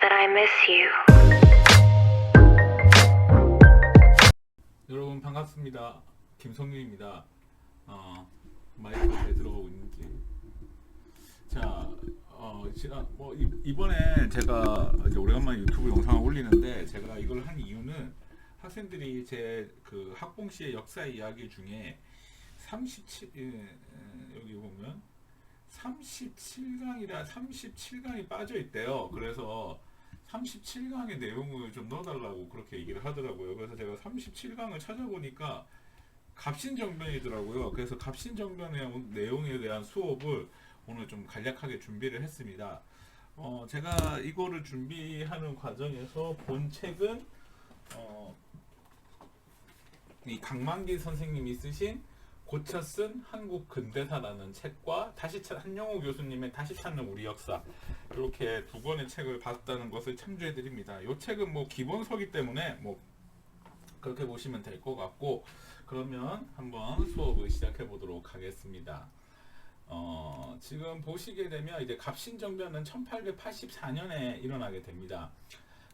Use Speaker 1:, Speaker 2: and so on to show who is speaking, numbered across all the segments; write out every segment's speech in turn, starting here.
Speaker 1: that I miss you.
Speaker 2: 여러분 반갑습니다. 김성윤입니다. 마이크 잘 들어가고 있는지. 자, 이번에 제가 이제 오래간만에 유튜브 영상을 올리는데, 제가 이걸 한 이유는 학생들이 제 그 학봉시의 역사 이야기 중에 37 여기 보면 37강이 빠져 있대요. 그래서 37강의 내용을 좀 넣어달라고 그렇게 얘기를 하더라고요. 그래서 제가 37강을 찾아보니까 갑신정변이더라고요. 그래서 갑신정변의 내용에 대한 수업을 오늘 좀 간략하게 준비를 했습니다. 제가 이거를 준비하는 과정에서 본 책은 이 강만기 선생님이 쓰신 고쳐 쓴 한국 근대사라는 책과 한영호 교수님의 다시 찾는 우리 역사, 이렇게 두 권의 책을 봤다는 것을 참조해 드립니다. 이 책은 뭐 기본서기 때문에 뭐 그렇게 보시면 될 것 같고, 그러면 한번 수업을 시작해 보도록 하겠습니다. 지금 보시게 되면 이제 갑신정변은 1884년에 일어나게 됩니다.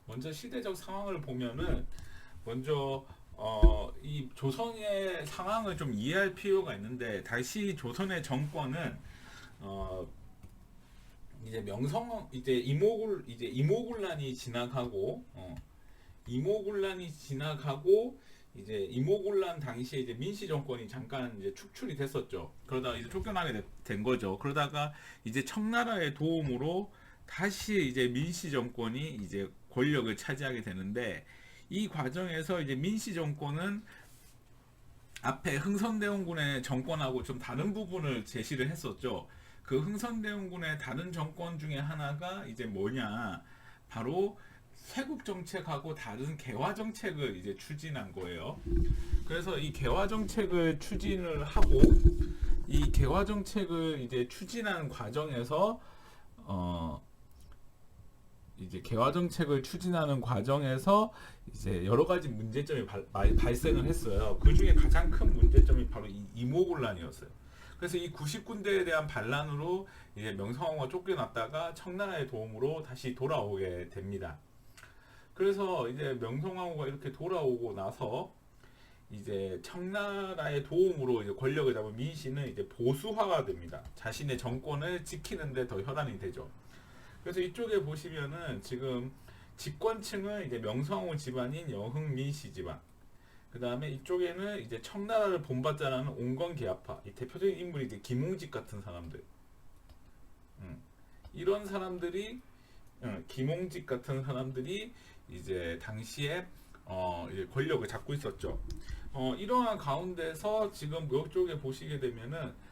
Speaker 2: 먼저 시대적 상황을 보면은 먼저 이 조선의 상황을 좀 이해할 필요가 있는데, 다시 조선의 정권은 이제 이모군란이 지나가고 이제 이모군란 당시에 이제 민씨 정권이 잠깐 이제 축출이 됐었죠. 그러다가 이제 쫓겨나게 된 거죠. 그러다가 이제 청나라의 도움으로 다시 이제 민씨 정권이 이제 권력을 차지하게 되는데, 이 과정에서 이제 민씨 정권은 앞에 흥선대원군의 정권하고 좀 다른 부분을 제시를 했었죠. 그 흥선대원군의 다른 정권 중에 하나가 이제 뭐냐, 바로 세국 정책하고 다른 개화 정책을 이제 추진한 거예요. 그래서 이 개화 정책을 추진을 하고, 이 개화 정책을 이제 추진한 과정에서 이제 개화 정책을 추진하는 과정에서 이제 여러 가지 문제점이 발생을 했어요. 그 중에 가장 큰 문제점이 바로 이 이모군란이었어요. 그래서 이 90군대에 대한 반란으로 이제 명성황후가 쫓겨났다가 청나라의 도움으로 다시 돌아오게 됩니다. 그래서 이제 명성황후가 이렇게 돌아오고 나서 이제 청나라의 도움으로 이제 권력을 잡은 민씨는 이제 보수화가 됩니다. 자신의 정권을 지키는데 더 혈안이 되죠. 그래서 이쪽에 보시면은 지금 집권층은 이제 명성황후 집안인 영흥민씨 집안, 그 다음에 이쪽에는 이제 청나라를 본받자라는 온건계합파, 이 대표적인 인물이 이제 김웅직 같은 사람들, 이런 사람들이, 김웅직 같은 사람들이 이제 당시에 이제 권력을 잡고 있었죠. 이러한 가운데서 지금 이쪽에 보시게 되면은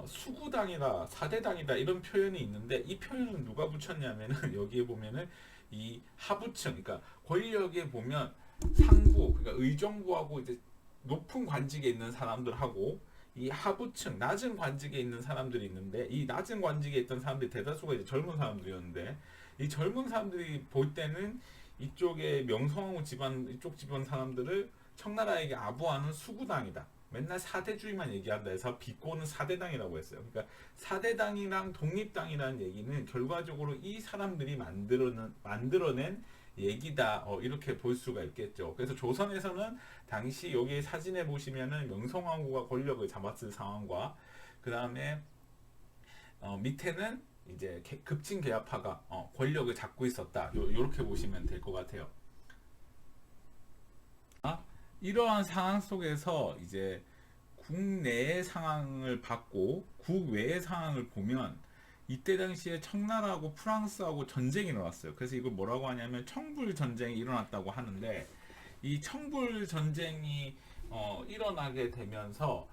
Speaker 2: 수구당이다, 사대당이다, 이런 표현이 있는데, 이 표현은 누가 붙였냐면은 여기에 보면은 이 하부층, 그러니까 권력에 보면 상부, 그러니까 의정부하고 이제 높은 관직에 있는 사람들하고 이 하부층, 낮은 관직에 있는 사람들이 있는데, 이 낮은 관직에 있던 사람들이 대다수가 이제 젊은 사람들이었는데, 이 젊은 사람들이 볼 때는 이쪽에 명성황후 집안, 이쪽 집안 사람들을 청나라에게 아부하는 수구당이다, 맨날 사대주의만 얘기한다 해서 비꼬는 사대당이라고 했어요. 그러니까 사대당이랑 독립당이라는 얘기는 결과적으로 이 사람들이 만들어낸 얘기다, 이렇게 볼 수가 있겠죠. 그래서 조선에서는 당시 여기 사진에 보시면은 명성황후가 권력을 잡았을 상황과, 그 다음에 밑에는 이제 급진개화파가 권력을 잡고 있었다, 요렇게 보시면 될 것 같아요. 이러한 상황 속에서 이제 국내의 상황을 봤고, 국외의 상황을 보면 이때 당시에 청나라하고 프랑스하고 전쟁이 일어났어요. 그래서 이걸 뭐라고 하냐면 청불 전쟁이 일어났다고 하는데, 이 청불 전쟁이 일어나게 되면서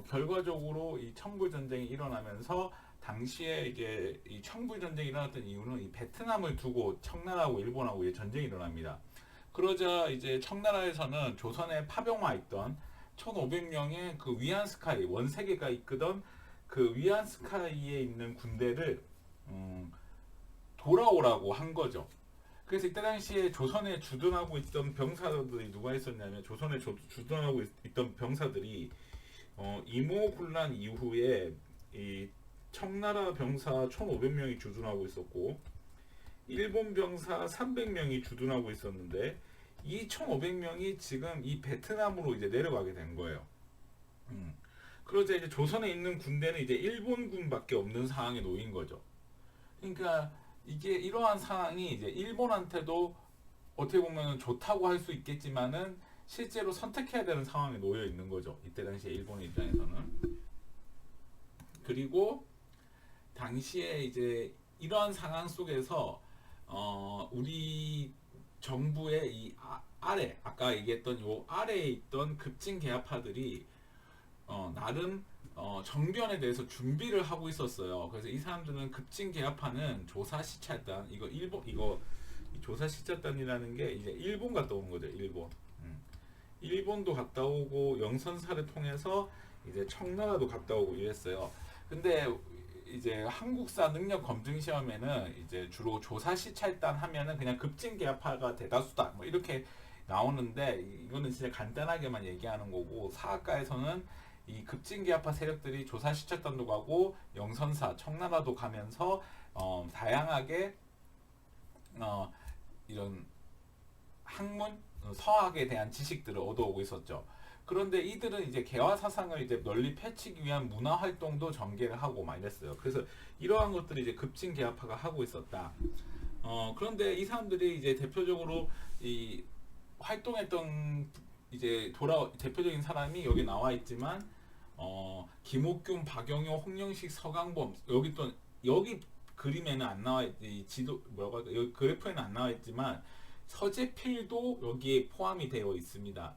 Speaker 2: 결과적으로 이 청불 전쟁이 일어나면서 당시에 이제 이 청불 전쟁이 일어났던 이유는 이 베트남을 두고 청나라하고 일본하고 이제 전쟁이 일어납니다. 그러자 이제 청나라에서는 조선에 파병와 있던 1500명의 그 위안스카이, 원세계가 이끄던 그 위안스카이에 있는 군대를 돌아오라고 한 거죠. 그래서 이때 당시에 조선에 주둔하고 있던 병사들이 누가 있었냐면, 조선에 주둔하고 있던 병사들이 이모군란 이후에 이 청나라 병사 1500명이 주둔하고 있었고, 일본 병사 300명이 주둔하고 있었는데 이 1,500명이 지금 이 베트남으로 이제 내려가게 된 거예요. 그러자 이제 조선에 있는 군대는 이제 일본군밖에 없는 상황에 놓인 거죠. 그러니까 이게 이러한 상황이 이제 일본한테도 어떻게 보면 좋다고 할 수 있겠지만은 실제로 선택해야 되는 상황에 놓여 있는 거죠. 이때 당시에 일본의 입장에서는. 그리고 당시에 이제 이러한 상황 속에서 우리 정부의 이 아래 아까 얘기했던 요 아래에 있던 급진 개화파들이 나름 정변에 대해서 준비를 하고 있었어요. 그래서 이 사람들은 급진 개화파는 조사 시찰단 이거 조사 시찰단이라는 게 이제 일본 갔다 온 거죠. 일본. 일본도 갔다 오고 영선사를 통해서 이제 청나라도 갔다 오고 이랬어요. 근데 이제 한국사 능력 검증 시험에는 이제 주로 조사 시찰단 하면은 그냥 급진 개화파가 대다수다 뭐 이렇게 나오는데 이거는 진짜 간단하게만 얘기하는 거고 사학과에서는 이 급진 개화파 세력들이 조사 시찰단도 가고 영선사 청나라도 가면서 다양하게 이런 학문 서학에 대한 지식들을 얻어오고 있었죠. 그런데 이들은 이제 개화 사상을 이제 널리 펼치기 위한 문화 활동도 전개를 하고 막 이랬어요. 그래서 이러한 것들이 이제 급진 개화파가 하고 있었다. 그런데 이 사람들이 이제 대표적으로 이 활동했던 이제 대표적인 사람이 여기 나와 있지만 김옥균, 박영효, 홍영식, 서강범 여기 그림에는 안 나와 이 지도 뭐라고 할까 여기 그래프에는 안 나와 있지만 서재필도 여기에 포함이 되어 있습니다.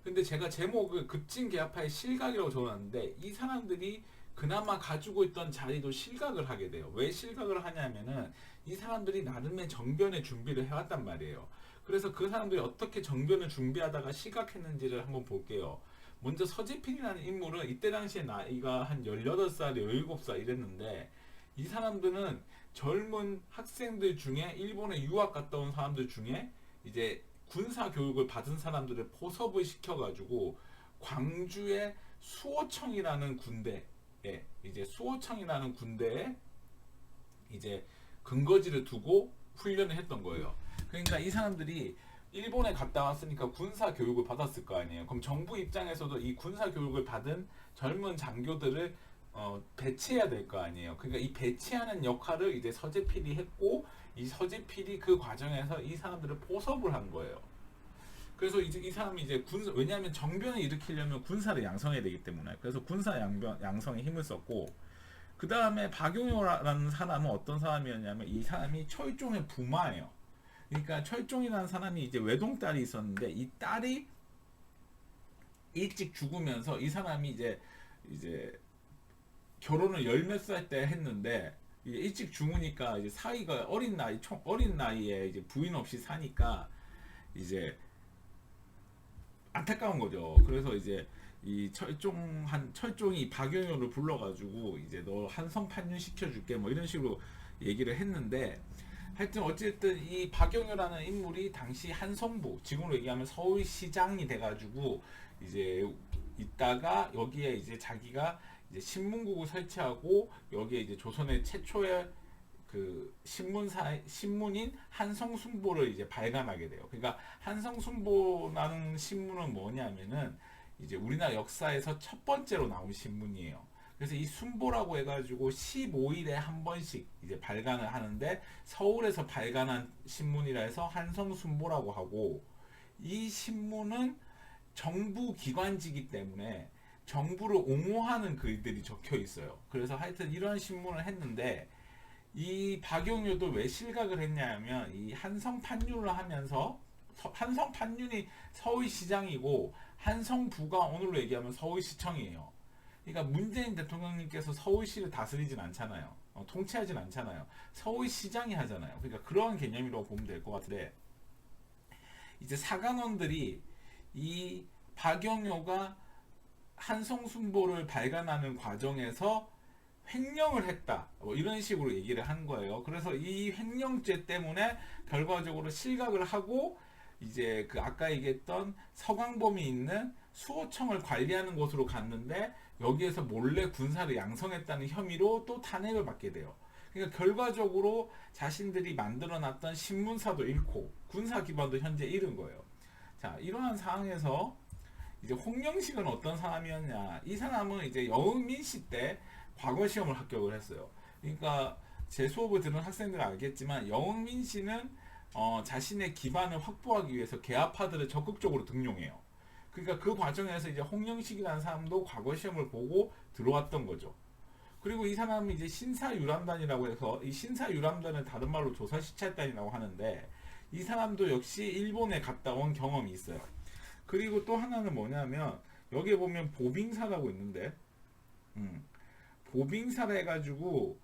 Speaker 2: 근데 제가 제목을 급진 개화파의 실각이라고 적어놨는데 이 사람들이 그나마 가지고 있던 자리도 실각을 하게 돼요. 왜 실각을 하냐면은 이 사람들이 나름의 정변의 준비를 해왔단 말이에요. 그래서 그 사람들이 어떻게 정변을 준비하다가 실각했는지를 한번 볼게요. 먼저 서재필이라는 인물은 이때 당시에 나이가 한 18살, 17살 이랬는데 이 사람들은 젊은 학생들 중에 일본에 유학 갔다 온 사람들 중에 이제 군사 교육을 받은 사람들을 포섭을 시켜가지고 광주의 수호청이라는 군대에 이제 근거지를 두고 훈련을 했던 거예요. 그러니까 이 사람들이 일본에 갔다 왔으니까 군사 교육을 받았을 거 아니에요. 그럼 정부 입장에서도 이 군사 교육을 받은 젊은 장교들을 배치해야 될 거 아니에요. 그러니까 이 배치하는 역할을 이제 서재필이 했고 이 서재필이 그 과정에서 이 사람들을 포섭을 한 거예요. 그래서 이제 이 사람이 이제 왜냐하면 정변을 일으키려면 군사를 양성해야 되기 때문에 그래서 군사 양성에 힘을 썼고 그 다음에 박용효라는 사람은 어떤 사람이었냐면 이 사람이 철종의 부마예요. 그러니까 철종이라는 사람이 이제 외동딸이 있었는데 이 딸이 일찍 죽으면서 이 사람이 이제 결혼을 열 몇 살 때 했는데 일찍 죽으니까 이제 사위가 어린 나이에 이제 부인 없이 사니까 이제 안타까운 거죠. 그래서 이제 이 철종이 박영효를 불러가지고 이제 너 한성 판윤 시켜줄게 뭐 이런 식으로 얘기를 했는데 하여튼 어쨌든 이 박영효라는 인물이 당시 한성부 지금으로 얘기하면 서울시장이 돼가지고 이제 있다가 여기에 이제 자기가 이제 신문국을 설치하고 여기에 이제 조선의 최초의 그 신문인 한성순보를 이제 발간하게 돼요. 그러니까 한성순보라는 신문은 뭐냐면은 이제 우리나라 역사에서 첫 번째로 나온 신문이에요. 그래서 이 순보라고 해가지고 15일에 한 번씩 이제 발간을 하는데 서울에서 발간한 신문이라 해서 한성순보라고 하고 이 신문은 정부 기관지기 때문에 정부를 옹호하는 글들이 적혀 있어요. 그래서 하여튼 이런 신문을 했는데 이 박용효도 왜 실각을 했냐면 이 한성판윤을 하면서 한성판윤이 서울시장이고 한성부가 오늘로 얘기하면 서울시청이에요. 그러니까 문재인 대통령님께서 서울시를 다스리진 않잖아요. 통치하진 않잖아요. 서울시장이 하잖아요. 그러니까 그런 개념이라고 보면 될 것 같은데 이제 사관원들이 이 박영효가 한성순보를 발간하는 과정에서 횡령을 했다 뭐 이런 식으로 얘기를 한 거예요. 그래서 이 횡령죄 때문에 결과적으로 실각을 하고 이제 그 아까 얘기했던 서강범이 있는 수호청을 관리하는 곳으로 갔는데 여기에서 몰래 군사를 양성했다는 혐의로 또 탄핵을 받게 돼요. 그러니까 결과적으로 자신들이 만들어놨던 신문사도 잃고 군사 기반도 현재 잃은 거예요. 자, 이러한 상황에서 이제 홍영식은 어떤 사람이었냐? 이 사람은 이제 여흥민씨 때 과거 시험을 합격을 했어요. 그러니까 제 수업을 들은 학생들은 알겠지만 여흥민씨는 자신의 기반을 확보하기 위해서 계아파들을 적극적으로 등용해요. 그러니까 그 과정에서 이제 홍영식이라는 사람도 과거 시험을 보고 들어왔던 거죠. 그리고 이 사람은 이제 신사유람단이라고 해서 이 신사유람단을 다른 말로 조사시찰단이라고 하는데 이 사람도 역시 일본에 갔다 온 경험이 있어요. 그리고 또 하나는 뭐냐면 여기에 보면 보빙사라고 있는데 보빙사라 해가지고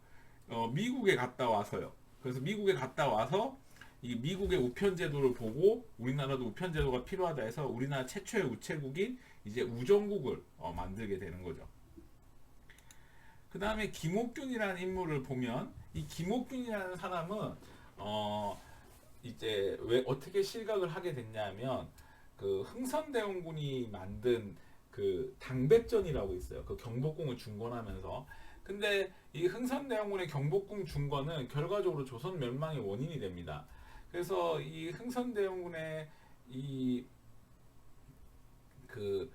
Speaker 2: 미국에 갔다 와서요. 그래서 미국에 갔다 와서 이 미국의 우편제도를 보고 우리나라도 우편제도가 필요하다 해서 우리나라 최초의 우체국인 이제 우정국을 만들게 되는 거죠. 그 다음에 김옥균이라는 인물을 보면 이 김옥균이라는 사람은 이제 왜 어떻게 실각을 하게 됐냐면 그 흥선대원군이 만든 그 당백전이라고 있어요. 그 경복궁을 중건하면서. 근데 이 흥선대원군의 경복궁 중건은 결과적으로 조선 멸망의 원인이 됩니다. 그래서 이 흥선대원군의 이 그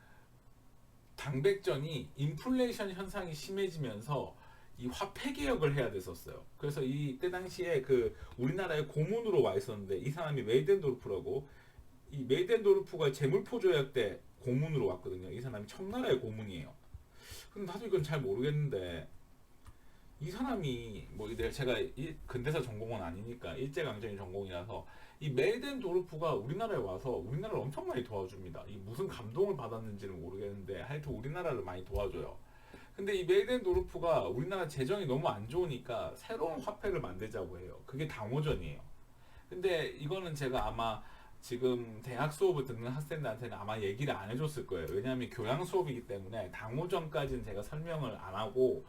Speaker 2: 당백전이 인플레이션 현상이 심해지면서 이 화폐 개혁을 해야 됐었어요. 그래서 이때 당시에 그 우리나라에 고문으로 와 있었는데 이 사람이 메이덴도르프라고 이 메이덴도르프가 재물포조약 때 고문으로 왔거든요. 이 사람이 청나라의 고문이에요. 근데 나도 이건 잘 모르겠는데 이 사람이 뭐 제가 근대사 전공은 아니니까 일제강점기 전공이라서 이 메이덴도르프가 우리나라에 와서 우리나라를 엄청 많이 도와줍니다. 이 무슨 감동을 받았는지는 모르겠는데 하여튼 우리나라를 많이 도와줘요. 근데 이 메이덴도르프가 우리나라 재정이 너무 안 좋으니까 새로운 화폐를 만들자고 해요. 그게 당호전이에요. 근데 이거는 제가 아마 지금 대학 수업을 듣는 학생들한테는 아마 얘기를 안 해줬을 거예요. 왜냐하면 교양 수업이기 때문에 당호전까지는 제가 설명을 안 하고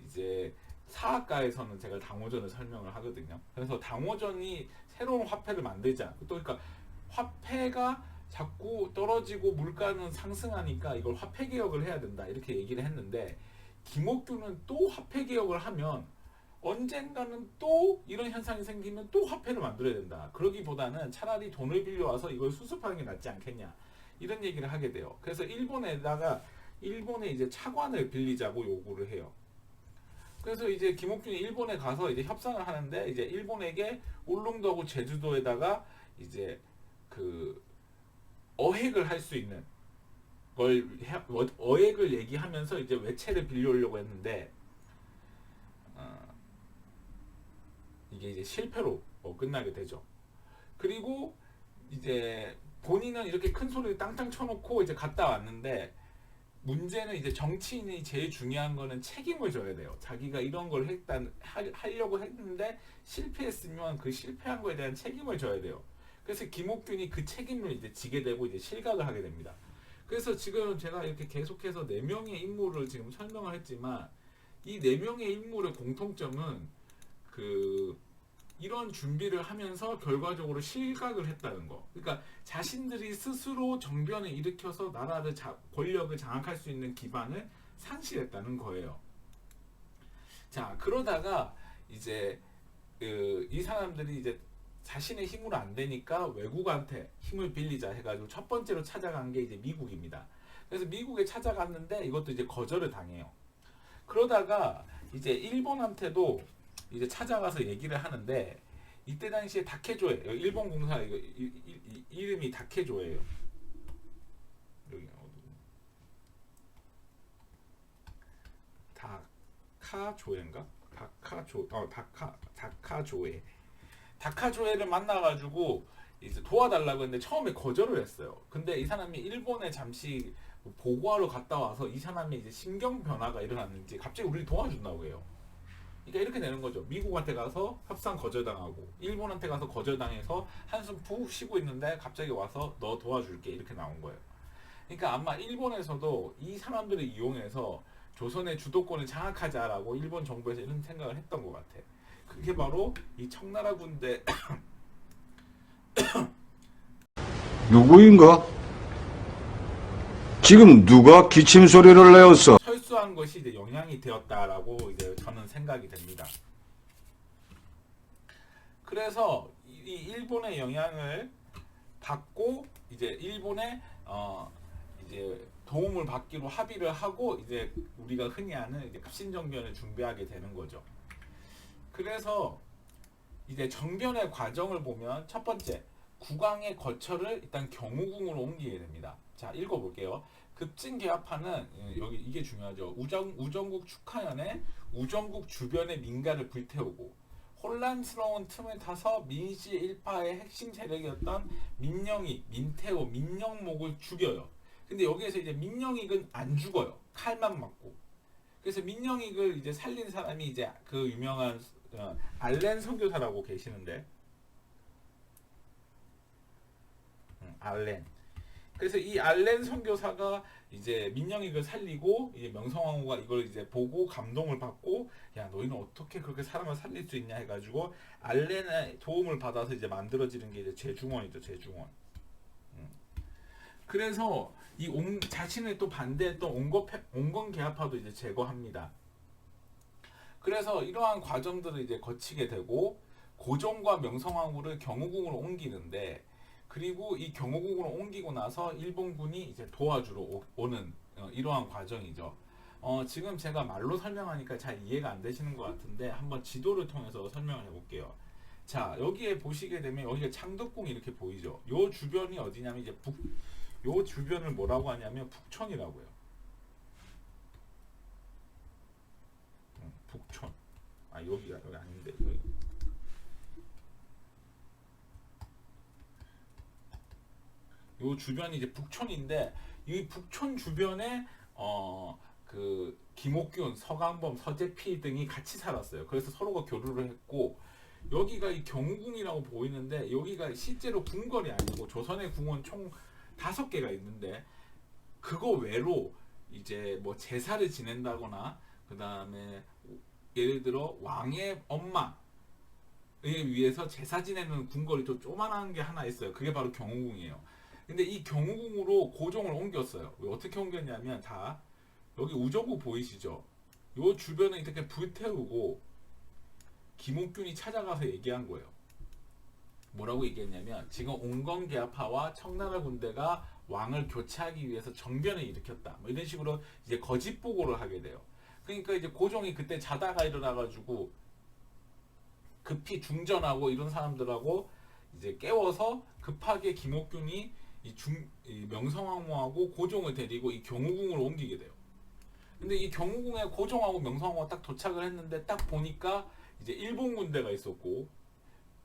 Speaker 2: 이제 사학과에서는 제가 당호전을 설명을 하거든요. 그래서 당호전이 새로운 화폐를 만들자. 또 그러니까 화폐가 자꾸 떨어지고 물가는 상승하니까 이걸 화폐 개혁을 해야 된다 이렇게 얘기를 했는데 김옥균은 또 화폐 개혁을 하면 언젠가는 또 이런 현상이 생기면 또 화폐를 만들어야 된다. 그러기보다는 차라리 돈을 빌려와서 이걸 수습하는 게 낫지 않겠냐 이런 얘기를 하게 돼요. 그래서 일본에다가 일본의 이제 차관을 빌리자고 요구를 해요. 그래서 이제 김옥균이 일본에 가서 이제 협상을 하는데 이제 일본에게 울릉도하고 제주도에다가 이제 그 어획을 할 수 있는 걸 어획을 얘기하면서 이제 외채를 빌려오려고 했는데 이게 이제 실패로 끝나게 되죠. 그리고 이제 본인은 이렇게 큰 소리를 땅땅 쳐놓고 이제 갔다 왔는데 문제는 이제 정치인이 제일 중요한 거는 책임을 져야 돼요. 자기가 이런 걸 하려고 했는데 실패했으면 그 실패한 거에 대한 책임을 져야 돼요. 그래서 김옥균이 그 책임을 이제 지게 되고 이제 실각을 하게 됩니다. 그래서 지금 제가 이렇게 계속해서 4명의 인물을 지금 설명을 했지만 이 4명의 인물의 공통점은 이런 준비를 하면서 결과적으로 실각을 했다는 거. 그러니까 자신들이 스스로 정변을 일으켜서 나라를 권력을 장악할 수 있는 기반을 상실했다는 거예요. 자, 그러다가 이제 이 사람들이 이제 자신의 힘으로 안 되니까 외국한테 힘을 빌리자 해가지고 첫 번째로 찾아간 게 이제 미국입니다. 그래서 미국에 찾아갔는데 이것도 이제 거절을 당해요. 그러다가 이제 일본한테도 이제 찾아가서 얘기를 하는데 이때 당시에 다케조에 일본 공사 이름이 다케조예요. 여기 다카조인가? 다카조에 다카조에를 만나가지고 이제 도와달라고 했는데 처음에 거절을 했어요. 근데 이 사람이 일본에 잠시 보고하러 갔다 와서 이 사람이 이제 심경 변화가 일어났는지 갑자기 우리를 도와준다고 해요. 그러니까 이렇게 되는 거죠. 미국한테 가서 협상 거절당하고 일본한테 가서 거절당해서 한숨 푹 쉬고 있는데 갑자기 와서 너 도와줄게 이렇게 나온 거예요. 그러니까 아마 일본에서도 이 사람들을 이용해서 조선의 주도권을 장악하자라고 일본 정부에서 이런 생각을 했던 것 같아. 그게 바로 이 청나라 군대
Speaker 1: 누구인가? 지금 누가 기침 소리를 내었어?
Speaker 2: 철수한 것이 이제 영향이 되었다라고 이제 저는 생각이 됩니다. 그래서 이 일본의 영향을 받고 이제 일본의 이제 도움을 받기로 합의를 하고 이제 우리가 흔히 아는 이제 급신정변을 준비하게 되는 거죠. 그래서 이제 정변의 과정을 보면 첫 번째 국왕의 거처를 일단 경우궁으로 옮기게 됩니다. 자, 읽어볼게요. 급진개합파는 여기 이게 중요하죠. 우정국 축하연에 우정국 주변의 민가를 불태우고 혼란스러운 틈을 타서 민씨 일파의 핵심 세력이었던 민영익, 민태호, 민영목을 죽여요. 근데 여기에서 이제 민영익은 안 죽어요. 칼만 맞고. 그래서 민영익을 이제 살린 사람이 이제 그 유명한 알렌 선교사라고 계시는데, 알렌. 그래서 이 알렌 선교사가 이제 민영익을 살리고 이제 명성황후가 이걸 이제 보고 감동을 받고 야 너희는 어떻게 그렇게 사람을 살릴 수 있냐 해가지고 알렌의 도움을 받아서 이제 만들어지는 게 이제 제중원이죠. 제중원. 그래서 이 자신을 또 반대했던 온건개합파도 이제 제거합니다. 그래서 이러한 과정들을 이제 거치게 되고 고종과 명성황후를 경우궁으로 옮기는데, 그리고 이 경우궁으로 옮기고 나서 일본군이 이제 도와주러 오는 이러한 과정이죠. 지금 제가 말로 설명하니까 잘 이해가 안 되시는 것 같은데 한번 지도를 통해서 설명을 해볼게요. 자, 여기에 보시게 되면 여기가 창덕궁이 이렇게 보이죠. 요 주변이 어디냐면 이제 요 주변을 뭐라고 하냐면 북촌이라고요. 북촌. 여기 아닌데 여기. 요 주변이 이제 북촌인데 이 북촌 주변에 그 김옥균, 서강범, 서재필 등이 같이 살았어요. 그래서 서로가 교류를 했고 여기가 이 경우궁이라고 보이는데 여기가 실제로 궁궐이 아니고 조선의 궁은 총 5개가 있는데 그거 외로 이제 뭐 제사를 지낸다거나 그 다음에 예를 들어 왕의 엄마에 위해서 제사 지내는 궁궐이 또 조만한 게 하나 있어요. 그게 바로 경우궁이에요. 근데 이 경우궁으로 고종을 옮겼어요. 어떻게 옮겼냐면 다 여기 우정국 보이시죠? 요 주변을 이렇게 불태우고 김옥균이 찾아가서 얘기한 거예요. 뭐라고 얘기했냐면 지금 온건개합파와 청나라 군대가 왕을 교체하기 위해서 정변을 일으켰다. 뭐 이런 식으로 이제 거짓 보고를 하게 돼요. 그러니까 이제 고종이 그때 자다가 일어나가지고 급히 중전하고 이런 사람들하고 이제 깨워서 급하게 김옥균이 이 명성황후하고 고종을 데리고 이 경우궁으로 옮기게 돼요. 근데 이 경우궁에 고종하고 명성황후가 딱 도착을 했는데 딱 보니까 이제 일본 군대가 있었고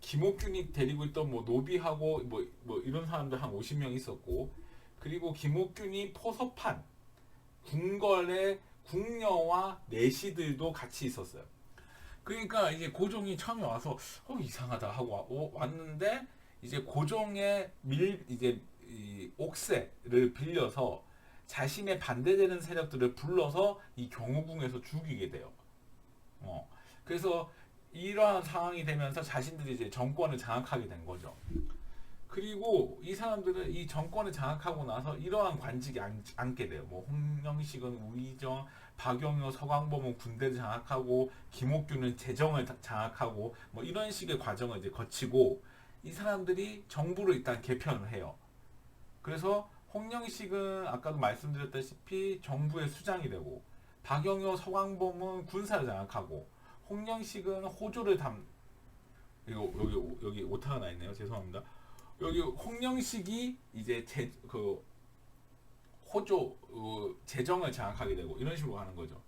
Speaker 2: 김옥균이 데리고 있던 뭐 노비하고 뭐 이런 사람들 한 50명 있었고, 그리고 김옥균이 포섭한 궁궐의 궁녀와 내시들도 같이 있었어요. 그러니까 이제 고종이 처음에 와서 이상하다 하고 왔는데 이제 고종의 이제 이 옥새를 빌려서 자신의 반대되는 세력들을 불러서 이 경우궁에서 죽이게 돼요. 그래서 이러한 상황이 되면서 자신들이 이제 정권을 장악하게 된 거죠. 그리고 이 사람들은 이 정권을 장악하고 나서 이러한 관직에 앉게 돼요. 뭐 홍영식은 우의정, 박영효, 서광범은 군대를 장악하고 김옥균은 재정을 장악하고 뭐 이런 식의 과정을 이제 거치고 이 사람들이 정부를 일단 개편을 해요. 그래서 홍영식은 아까도 말씀드렸다시피 정부의 수장이 되고 박영효, 서광범은 군사를 장악하고 홍영식은 호조를 여기 오타가 나 있네요. 죄송합니다. 여기 홍영식이 이제 호조 재정을 장악하게 되고 이런 식으로 하는 거죠.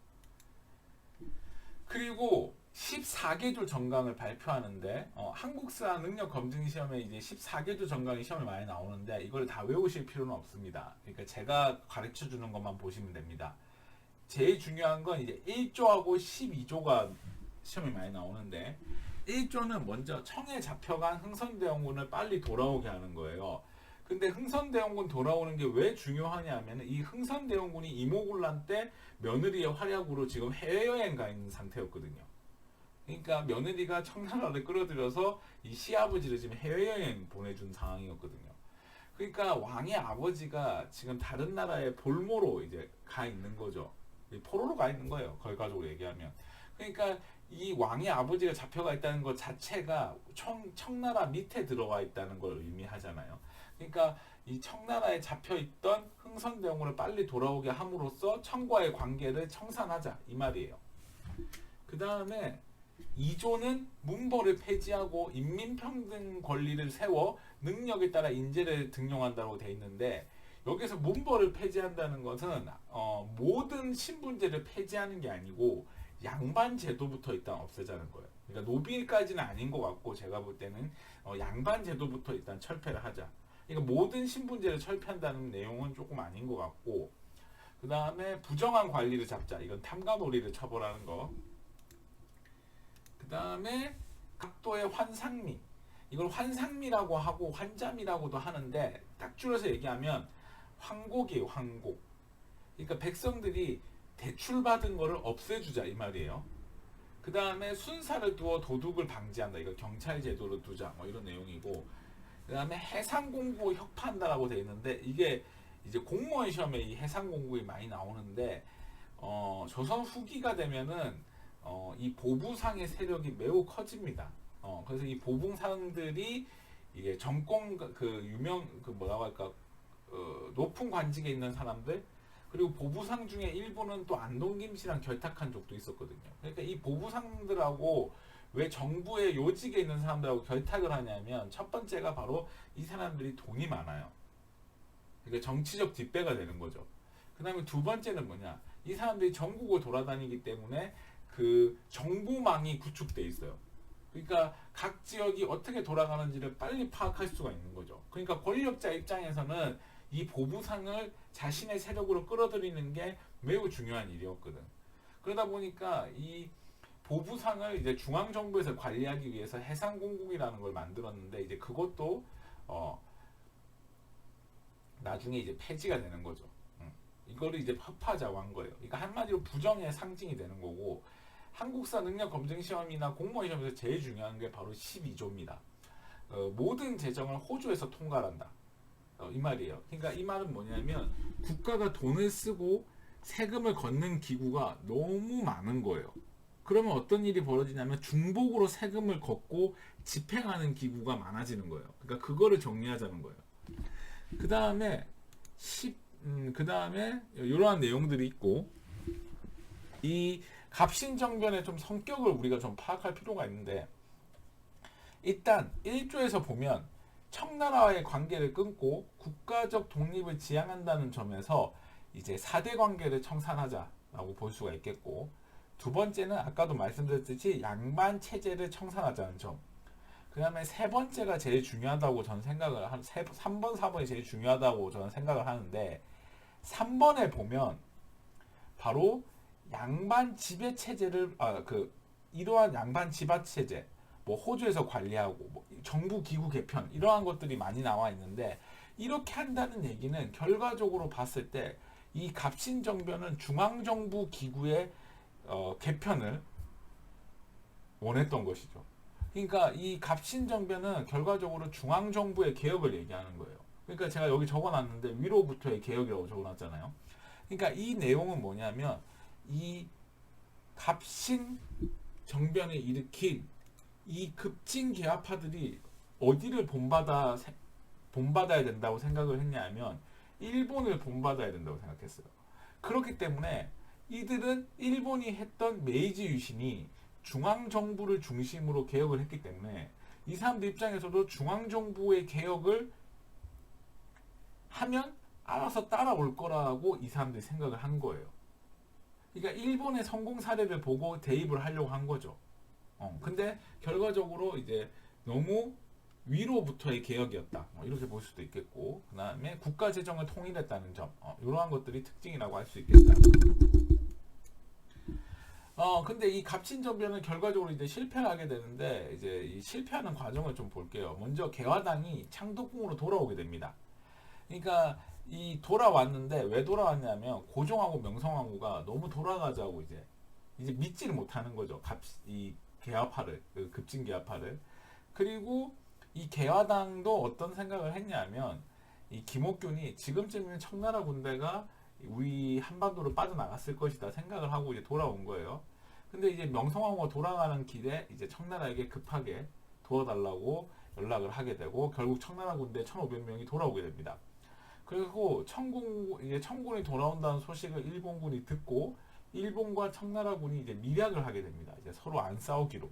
Speaker 2: 그리고 14개조 정강을 발표하는데 한국사 능력 검증 시험에 이제 14개조 정강이 시험에 많이 나오는데 이걸 다 외우실 필요는 없습니다. 그러니까 제가 가르쳐 주는 것만 보시면 됩니다. 제일 중요한 건 이제 1조하고 12조가 시험에 많이 나오는데 1조는 먼저 청에 잡혀간 흥선대원군을 빨리 돌아오게 하는 거예요. 근데 흥선대원군 돌아오는 게 왜 중요하냐면 이 흥선대원군이 이모군란 때 며느리의 활약으로 지금 해외여행 가 있는 상태였거든요. 그러니까 며느리가 청나라를 끌어들여서 이 시아버지를 지금 해외여행 보내준 상황이었거든요. 그러니까 왕의 아버지가 지금 다른 나라의 볼모로 이제 가 있는 거죠. 포로로 가 있는 거예요. 결과적으로 얘기하면. 그러니까 이 왕의 아버지가 잡혀가 있다는 것 자체가 청나라 밑에 들어와 있다는 걸 의미하잖아요. 그러니까 이 청나라에 잡혀 있던 흥선대원군을 빨리 돌아오게 함으로써 청과의 관계를 청산하자 이 말이에요. 그 다음에 2조는 문벌을 폐지하고 인민평등 권리를 세워 능력에 따라 인재를 등용한다고 돼 있는데, 여기서 문벌을 폐지한다는 것은 모든 신분제를 폐지하는 게 아니고 양반 제도부터 일단 없애자는 거예요. 그러니까 노빌까지는 아닌 것 같고, 제가 볼 때는 양반 제도부터 일단 철폐를 하자. 그러니까 모든 신분제를 철폐한다는 내용은 조금 아닌 것 같고, 그 다음에 부정한 관리를 잡자. 이건 탐관오리를 처벌하는 거. 그 다음에 각도의 환상미. 이걸 환상미라고 하고 환잠이라고도 하는데, 딱 줄여서 얘기하면 황곡이에요. 황곡. 그러니까 백성들이 대출받은 거를 없애주자 이 말이에요. 그 다음에 순사를 두어 도둑을 방지한다. 이거 경찰 제도를 두자. 뭐 이런 내용이고, 그 다음에 해상 공부 혁파한다라고 돼 있는데, 이게 이제 공무원 시험에 이 해상 공부가 많이 나오는데, 조선 후기가 되면은 이 보부상의 세력이 매우 커집니다. 그래서 이 보부상들이 이게 정권 그 유명 그 뭐라고 할까 높은 관직에 있는 사람들, 그리고 보부상 중에 일부는 또 안동김 씨랑 결탁한 적도 있었거든요. 그러니까 이 보부상들하고 왜 정부의 요직에 있는 사람들하고 결탁을 하냐면, 첫 번째가 바로 이 사람들이 돈이 많아요. 그러니까 정치적 뒷배가 되는 거죠. 그 다음에 두 번째는 뭐냐, 이 사람들이 전국을 돌아다니기 때문에 그 정보망이 구축돼 있어요. 그러니까 각 지역이 어떻게 돌아가는지를 빨리 파악할 수가 있는 거죠. 그러니까 권력자 입장에서는 이 보부상을 자신의 세력으로 끌어들이는 게 매우 중요한 일이었거든. 그러다 보니까 이 보부상을 이제 중앙정부에서 관리하기 위해서 해상공국이라는 걸 만들었는데, 이제 그것도 나중에 이제 폐지가 되는 거죠. 이거를 이제 흡하자고 한 거예요. 그러니까 한마디로 부정의 상징이 되는 거고, 한국사 능력 검증 시험이나 공무원 시험에서 제일 중요한 게 바로 12조입니다. 모든 재정을 호조에서 통과한다. 이 말이에요. 그러니까 이 말은 뭐냐면, 국가가 돈을 쓰고 세금을 걷는 기구가 너무 많은 거예요. 그러면 어떤 일이 벌어지냐면 중복으로 세금을 걷고 집행하는 기구가 많아지는 거예요. 그러니까 그거를 정리하자는 거예요. 그 다음에 이러한 내용들이 있고, 이 갑신정변의 좀 성격을 우리가 좀 파악할 필요가 있는데, 일단 1조에서 보면 청나라와의 관계를 끊고 국가적 독립을 지향한다는 점에서 이제 4대 관계를 청산하자라고 볼 수가 있겠고, 두 번째는 아까도 말씀드렸듯이 양반 체제를 청산하자는 점. 그 다음에 세 번째가 제일 중요하다고 저는 생각을 3번, 4번이 제일 중요하다고 저는 생각을 하는데, 3번에 보면 바로 양반 지배 체제를 이러한 양반 지배 체제, 뭐 호주에서 관리하고 뭐 정부 기구 개편, 이러한 것들이 많이 나와 있는데, 이렇게 한다는 얘기는 결과적으로 봤을 때 이 갑신정변은 중앙정부 기구의 개편을 원했던 것이죠. 그러니까 이 갑신정변은 결과적으로 중앙정부의 개혁을 얘기하는 거예요. 그러니까 제가 여기 적어놨는데 위로부터의 개혁이라고 적어놨잖아요. 그러니까 이 내용은 뭐냐면, 이 갑신정변을 일으킨 이 급진개화파들이 어디를 본받아야 된다고 생각을 했냐면, 일본을 본받아야 된다고 생각했어요. 그렇기 때문에 이들은 일본이 했던 메이지 유신이 중앙정부를 중심으로 개혁을 했기 때문에, 이 사람들 입장에서도 중앙정부의 개혁을 하면 알아서 따라올 거라고 이 사람들이 생각을 한 거예요. 그러니까 일본의 성공 사례를 보고 대입을 하려고 한 거죠. 근데 결과적으로 이제 너무 위로부터의 개혁이었다. 이렇게 볼 수도 있겠고, 그 다음에 국가 재정을 통일했다는 점, 이러한 것들이 특징이라고 할 수 있겠다. 근데 이 갑신정변은 결과적으로 이제 실패를 하게 되는데, 이제 이 실패하는 과정을 좀 볼게요. 먼저 개화당이 창덕궁으로 돌아오게 됩니다. 그러니까 이 돌아왔는데, 왜 돌아왔냐면 고종하고 명성황후가 너무 돌아가자고 이제 믿지를 못하는 거죠. 이 개화파를, 그 급진 개화파를. 그리고 이 개화당도 어떤 생각을 했냐면, 이 김옥균이 지금쯤이면 청나라 군대가 우리 한반도로 빠져나갔을 것이다 생각을 하고 이제 돌아온 거예요. 근데 이제 명성황후가 돌아가는 길에 이제 청나라에게 급하게 도와달라고 연락을 하게 되고 결국 청나라 군대 1,500명이 돌아오게 됩니다. 그리고 이제 청군이 돌아온다는 소식을 일본군이 듣고 일본과 청나라군이 이제 밀약을 하게 됩니다. 이제 서로 안 싸우기로.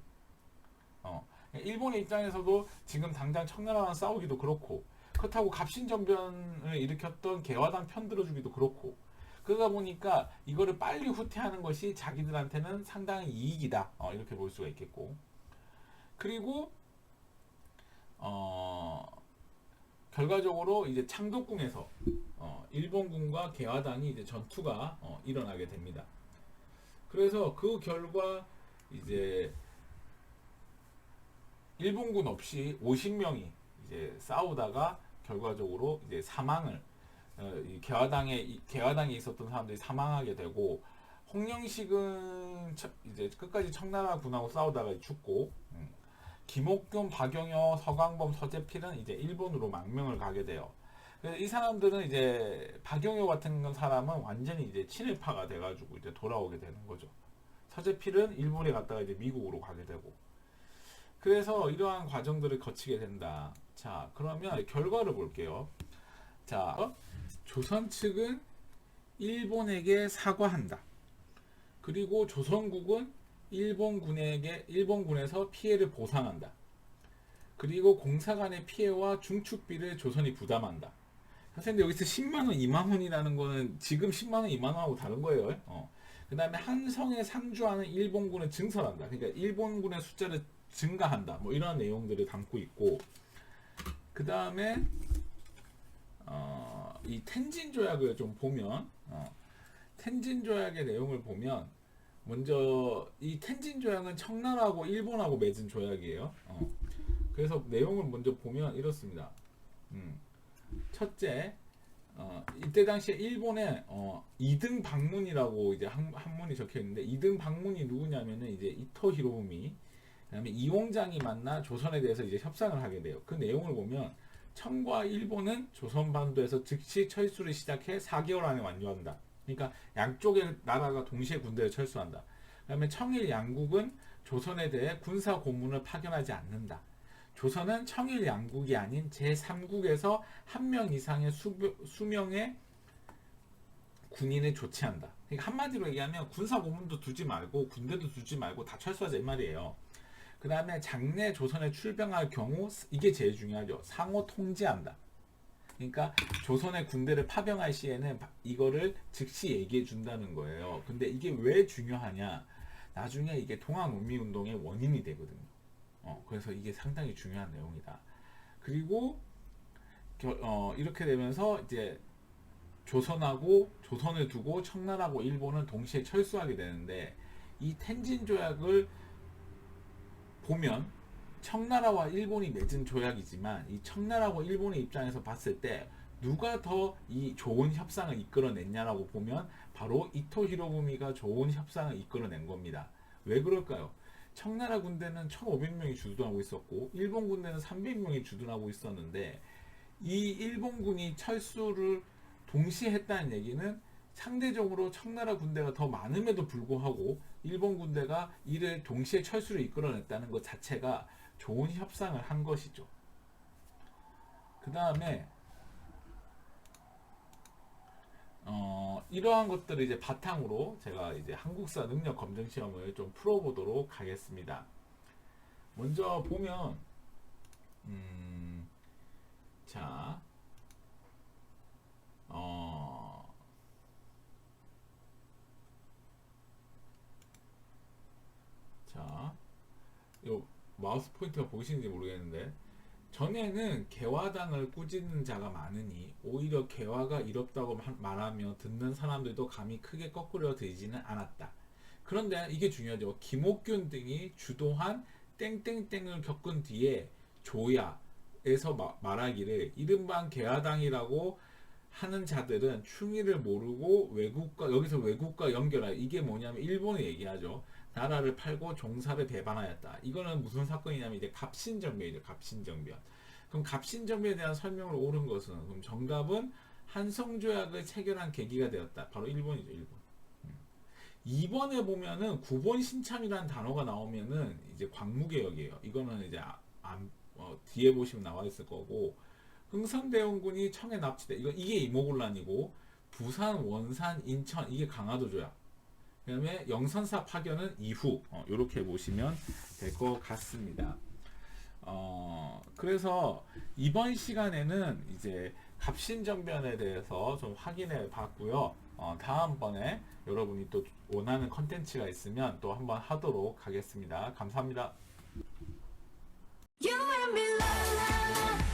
Speaker 2: 일본의 입장에서도 지금 당장 청나라랑 싸우기도 그렇고 그렇다고 갑신정변을 일으켰던 개화당 편들어주기도 그렇고 그러다 보니까 이거를 빨리 후퇴하는 것이 자기들한테는 상당히 이익이다. 이렇게 볼 수가 있겠고 그리고 결과적으로 이제 창덕궁에서 일본군과 개화당이 이제 전투가 일어나게 됩니다. 그래서 그 결과 이제 일본군 없이 50명이 이제 싸우다가 결과적으로 이제 사망을 이 개화당에 있었던 사람들이 사망하게 되고 홍영식은 이제 끝까지 청나라 군하고 싸우다가 죽고 김옥균, 박영효, 서광범, 서재필은 이제 일본으로 망명을 가게 돼요. 그래서 이 사람들은 이제 박영효 같은 사람은 완전히 이제 친일파가 돼가지고 이제 돌아오게 되는 거죠. 서재필은 일본에 갔다가 이제 미국으로 가게 되고. 그래서 이러한 과정들을 거치게 된다. 자, 그러면 결과를 볼게요. 자, 조선 측은 일본에게 사과한다. 그리고 조선국은 일본군에서 피해를 보상한다. 그리고 공사 간의 피해와 중축비를 조선이 부담한다. 선생님 여기서 10만원, 2만원이라는 거는 지금 10만원, 2만원하고 다른 거예요. 그 다음에 한성에 상주하는 일본군을 증설한다. 그러니까 일본군의 숫자를 증가한다. 뭐 이런 내용들을 담고 있고 그 다음에 이 텐진 조약을 좀 보면 텐진 조약의 내용을 보면 먼저 이 텐진 조약은 청나라하고 일본하고 맺은 조약이에요. 그래서 내용을 먼저 보면 이렇습니다. 첫째, 이때 당시에 일본에 이등 방문이라고 이제 한문이 적혀 있는데 이등 방문이 누구냐면은 이제 이토 히로부미, 그다음에 이홍장이 만나 조선에 대해서 이제 협상을 하게 돼요. 그 내용을 보면 청과 일본은 조선 반도에서 즉시 철수를 시작해 4개월 안에 완료한다. 그러니까 양쪽의 나라가 동시에 군대를 철수한다. 그다음에 청일 양국은 조선에 대해 군사 고문을 파견하지 않는다. 조선은 청일 양국이 아닌 제3국에서 한 명 이상의 수명의 군인을 조치한다. 그러니까 한마디로 얘기하면 군사 고문도 두지 말고 군대도 두지 말고 다 철수하자 이 말이에요. 그 다음에 장래 조선에 출병할 경우 이게 제일 중요하죠. 상호 통지한다. 그러니까 조선의 군대를 파병할 시에는 이거를 즉시 얘기해 준다는 거예요. 근데 이게 왜 중요하냐? 나중에 이게 동학농민운동의 원인이 되거든요. 그래서 이게 상당히 중요한 내용이다. 그리고 이렇게 되면서 이제 조선을 두고 청나라하고 일본은 동시에 철수하게 되는데 이 텐진 조약을 보면 청나라와 일본이 맺은 조약이지만 이 청나라와 일본의 입장에서 봤을 때 누가 더 이 좋은 협상을 이끌어냈냐라고 보면 바로 이토 히로부미가 좋은 협상을 이끌어낸 겁니다. 왜 그럴까요? 청나라 군대는 1,500명이 주둔하고 있었고 일본 군대는 300명이 주둔하고 있었는데 이 일본군이 철수를 동시에 했다는 얘기는 상대적으로 청나라 군대가 더 많음에도 불구하고 일본 군대가 이를 동시에 철수를 이끌어냈다는 것 자체가 좋은 협상을 한 것이죠. 그 다음에 이러한 것들을 이제 바탕으로 제가 이제 한국사 능력 검증 시험을 좀 풀어보도록 하겠습니다. 먼저 보면 자, 요 마우스 포인트가 보이시는지 모르겠는데 전에는 개화당을 꾸짖는 자가 많으니 오히려 개화가 이롭다고 말하며 듣는 사람들도 감히 크게 거꾸려 들지는 않았다. 그런데 이게 중요하죠. 김옥균 등이 주도한 땡땡땡을 겪은 뒤에 조야에서 말하기를 이른바 개화당이라고 하는 자들은 충의를 모르고 여기서 외국과 연결하 이게 뭐냐면 일본을 얘기하죠. 나라를 팔고 종사를 배반하였다. 이거는 무슨 사건이냐면 이제 갑신정변이죠. 갑신정변. 그럼 갑신정변에 대한 설명을 옳은 것은 그럼 정답은 한성조약을 체결한 계기가 되었다. 바로 일본이죠. 일본. 2번에 보면은 9번 신참이라는 단어가 나오면은 이제 광무개혁이에요. 이거는 이제 뒤에 보시면 나와 있을 거고, 흥선대원군이 청에 납치돼. 이게 이모군란이고, 부산, 원산, 인천 이게 강화도조약. 그다음에 영선사 파견은 이후. 이렇게 보시면 될 것 같습니다. 그래서 이번 시간에는 이제 갑신정변에 대해서 좀 확인해 봤고요. 다음번에 여러분이 또 원하는 컨텐츠가 있으면 또 한번 하도록 하겠습니다. 감사합니다.
Speaker 3: You and me, la la la.